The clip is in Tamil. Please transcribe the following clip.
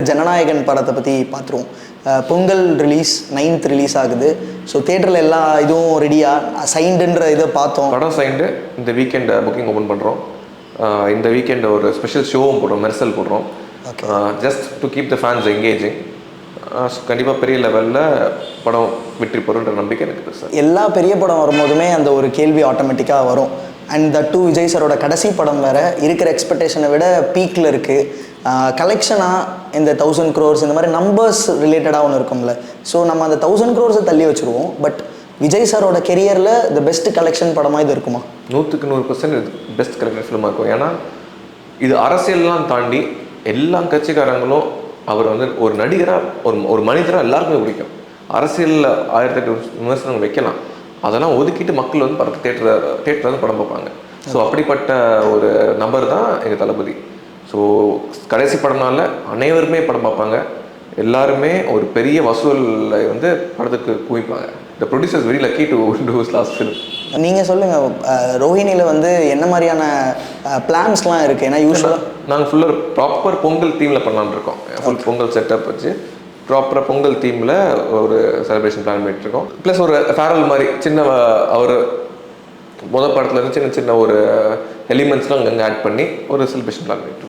ஜனநாயகன் படத்தை பற்றி பார்த்துருவோம். பொங்கல் ரிலீஸ் 9th ரிலீஸ் ஆகுது. ஸோ தேட்டரில் எல்லா இதுவும் ரெடியாக சைண்டுன்ற இதை பார்த்தோம். படம் சைண்டு இந்த வீக்கெண்ட் புக்கிங் ஓப்பன் பண்ணுறோம். இந்த வீக்கெண்ட் ஒரு ஸ்பெஷல் ஷோவும் போடுறோம், மெர்சல் போடுறோம். Just to keep the fans engaging. கண்டிப்பாக பெரிய லெவலில் படம் வெற்றி பெறுன்ற நம்பிக்கை எனக்கு சார். எல்லா பெரிய படம் வரும்போதுமே அந்த ஒரு கேள்வி ஆட்டோமேட்டிக்காக வரும். அண்ட் தட் விஜய் சாரோட கடைசி படம் வேறு இருக்கிற எக்ஸ்பெக்டேஷனை விட பீக்கில் இருக்குது. கலெக்ஷனாக இந்த 1000 crores இந்த மாதிரி நம்பர்ஸ் ரிலேட்டடாக ஒன்று இருக்கும்ல. ஸோ நம்ம அந்த 1000 crores தள்ளி வச்சுருவோம். பட் விஜய் சாரோட கெரியரில் த பெஸ்ட் கலெக்ஷன் படமாக இது இருக்குமா? 100% இது பெஸ்ட் கலெக்ஷன் ஃபிலிமாக இருக்கும். ஏன்னா இது அரசியல்லாம் தாண்டி எல்லா கட்சிக்காரங்களும் அவர் வந்து ஒரு நடிகராக ஒரு மனிதராக எல்லாருக்குமே பிடிக்கும். அரசியலில் 1008 விமர்சனங்கள் வைக்கலாம், அதெல்லாம் ஒதுக்கிட்டு மக்கள் வந்து படத்தை தேட்டரில் வந்து படம் பார்ப்பாங்க. ஸோ அப்படிப்பட்ட ஒரு நபர் தான் எங்கள் தளபதி. ஸோ கடைசி படம்னால அனைவருமே படம் பார்ப்பாங்க. எல்லாருமே ஒரு பெரிய வசூலை வந்து படத்துக்கு குவிப்பாங்க. The producers very lucky to do his last film. நீங்கள் சொல்லுங்கள், ரோஹிணியில் வந்து என்ன மாதிரியான பிளான்ஸ்லாம் இருக்குது? ஏன்னா யூஸ்வலாக நாங்கள் ஃபுல்லாக ப்ராப்பர் பொங்கல் தீமில் பண்ணலான்னு இருக்கோம். ஃபுல் பொங்கல் செட்டப் வச்சு ப்ராப்பராக பொங்கல் தீமில் ஒரு செலிப்ரேஷன் பிளான் பண்ணிட்டுருக்கோம். ப்ளஸ் ஒரு ஃபேரல் மாதிரி சின்ன அவர் முதல் படத்துலேருந்து சின்ன சின்ன ஒரு எலிமெண்ட்ஸ்லாம் அங்கங்கே ஆட் பண்ணி ஒரு செலிப்ரேஷன் பிளான் பண்ணிட்டுருக்கோம்.